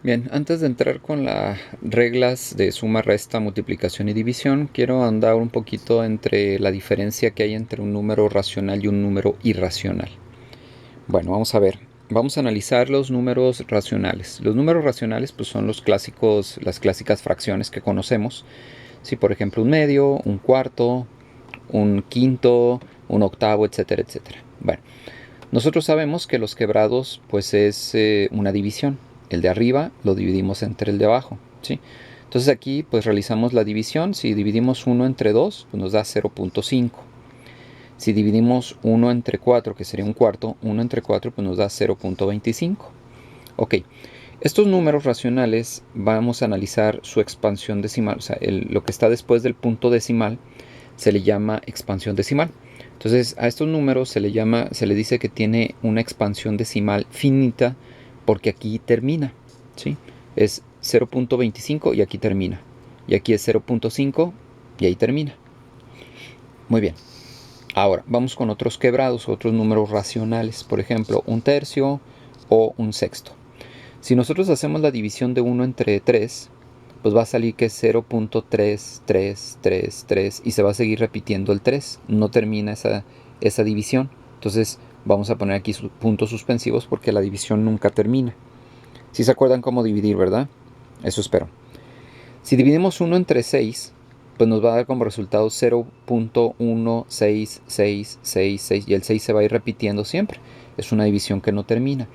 Bien, antes de entrar con las reglas de suma, resta, multiplicación y división, quiero andar un poquito entre la diferencia que hay entre un número racional y un número irracional. Bueno, vamos a ver. Vamos a analizar los números racionales. Los números racionales pues, son las clásicas fracciones que conocemos. Si por ejemplo un medio, un cuarto, un quinto, un octavo, etcétera, etcétera. Bueno, nosotros sabemos que los quebrados pues es una división. El de arriba lo dividimos entre el de abajo, ¿sí? Entonces aquí pues realizamos la división. Si dividimos 1 entre 2, pues nos da 0.5. Si dividimos 1 entre 4, que sería un cuarto, 1 entre 4 pues nos da 0.25. Ok, estos números racionales vamos a analizar su expansión decimal. O sea, lo que está después del punto decimal se le llama expansión decimal. Entonces a estos números se le dice que tiene una expansión decimal finita porque aquí termina, ¿sí? Es 0.25 y aquí termina. Y aquí es 0.5 y ahí termina. Muy bien. Ahora, vamos con otros quebrados, otros números racionales. Por ejemplo, un tercio o un sexto. Si nosotros hacemos la división de 1 entre 3, pues va a salir que es 0.3333 y se va a seguir repitiendo el 3. No termina esa división. Entonces vamos a poner aquí puntos suspensivos porque la división nunca termina. Si se acuerdan cómo dividir, ¿verdad? Eso espero. Si dividimos 1 entre 6, pues nos va a dar como resultado 0.16666 y el 6 se va a ir repitiendo siempre. Es una división que no termina.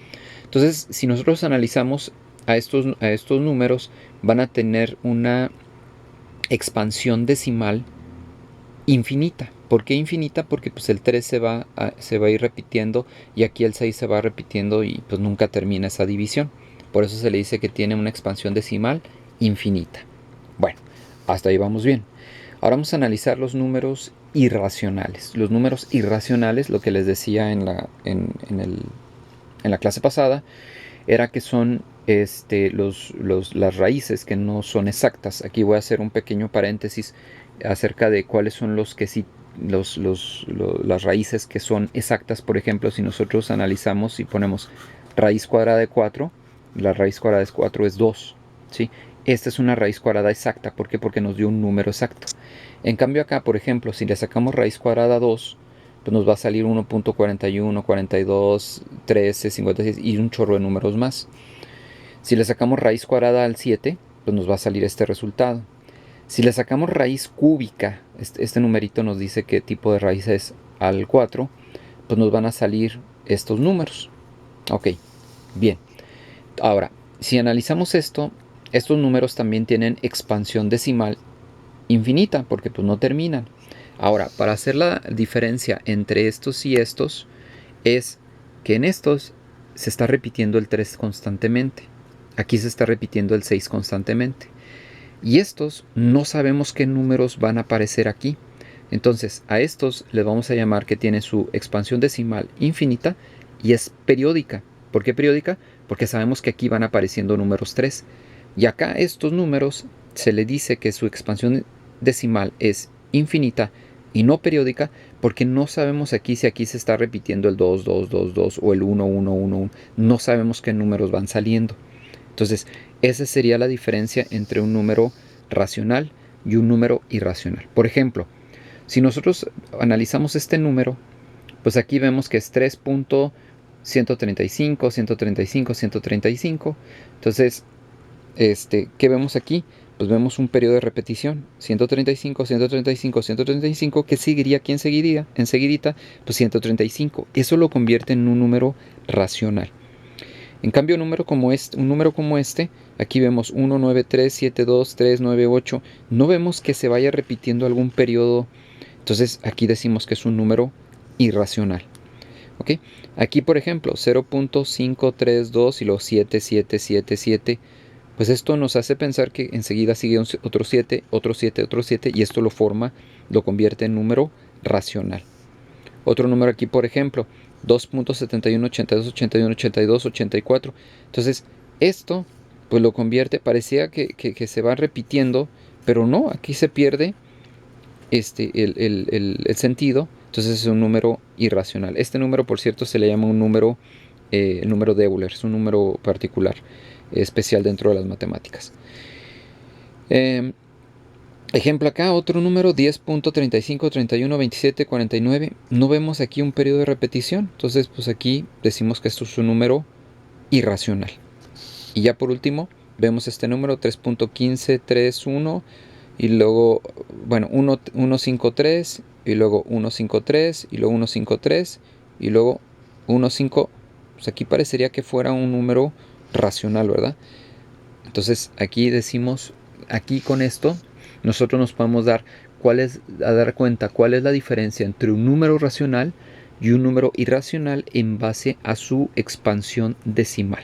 Entonces, si nosotros analizamos a estos números, van a tener una expansión decimal infinita. ¿Por qué infinita? Porque pues el 3 se va a ir repitiendo y aquí el 6 se va repitiendo y pues nunca termina esa división. Por eso se le dice que tiene una expansión decimal infinita. Bueno, hasta ahí vamos bien. Ahora vamos a analizar los números irracionales. Los números irracionales, lo que les decía en la clase pasada, era que son las raíces que no son exactas. Aquí voy a hacer un pequeño paréntesis acerca de cuáles son los que sí, las raíces que son exactas. Por ejemplo, si nosotros analizamos y ponemos raíz cuadrada de 4, la raíz cuadrada de 4 es 2, ¿sí? Esta es una raíz cuadrada exacta. ¿Por qué? Porque nos dio un número exacto. En cambio acá, por ejemplo, si le sacamos raíz cuadrada a 2, pues nos va a salir 1.41, 42, 13, 56 y un chorro de números más. Si le sacamos raíz cuadrada al 7, pues nos va a salir este resultado. Si le sacamos raíz cúbica, este numerito nos dice qué tipo de raíz es al 4, pues nos van a salir estos números. Ok, bien. Ahora, si analizamos esto, estos números también tienen expansión decimal infinita, porque pues no terminan. Ahora, para hacer la diferencia entre estos y estos, es que en estos se está repitiendo el 3 constantemente. Aquí se está repitiendo el 6 constantemente. Y estos no sabemos qué números van a aparecer aquí. Entonces a estos les vamos a llamar que tiene su expansión decimal infinita y es periódica. ¿Por qué periódica? Porque sabemos que aquí van apareciendo números 3. Y acá estos números se le dice que su expansión decimal es infinita y no periódica porque no sabemos aquí si aquí se está repitiendo el 2, 2, 2, 2 o el 1, 1, 1, 1. No sabemos qué números van saliendo. Entonces, esa sería la diferencia entre un número racional y un número irracional. Por ejemplo, si nosotros analizamos este número, pues aquí vemos que es 3.135, 135, 135. Entonces, ¿qué vemos aquí? Pues vemos un periodo de repetición, 135, 135, 135, que seguiría aquí enseguidita, pues 135. Eso lo convierte en un número racional. En cambio, un número como este, aquí vemos 1, 9, 3, 7, 2, 3, 9, 8. No vemos que se vaya repitiendo algún periodo. Entonces aquí decimos que es un número irracional. ¿Ok? Aquí, por ejemplo, 0.532 y los 7, 7, 7, 7. Pues esto nos hace pensar que enseguida sigue otro 7, otro 7, otro 7. Y esto lo convierte en número racional. Otro número aquí, por ejemplo, 2.71, 82, 81, 82, 84. Entonces, esto pues lo convierte, parecía que se va repitiendo, pero no, aquí se pierde el sentido. Entonces es un número irracional. Este número, por cierto, se le llama un número, el número de Euler, es un número particular. especial dentro de las matemáticas. Ejemplo acá, otro número, 10.35, 31, 27, 49. No vemos aquí un periodo de repetición. Entonces, pues aquí decimos que esto es un número irracional. Y ya por último, vemos este número, 3.1531. Y luego, bueno, 153. Y luego 153. Y luego 153. Y luego 15. Pues aquí parecería que fuera un número racional, ¿verdad? Entonces aquí decimos, aquí con esto nosotros nos podemos dar cuenta cuál es la diferencia entre un número racional y un número irracional en base a su expansión decimal.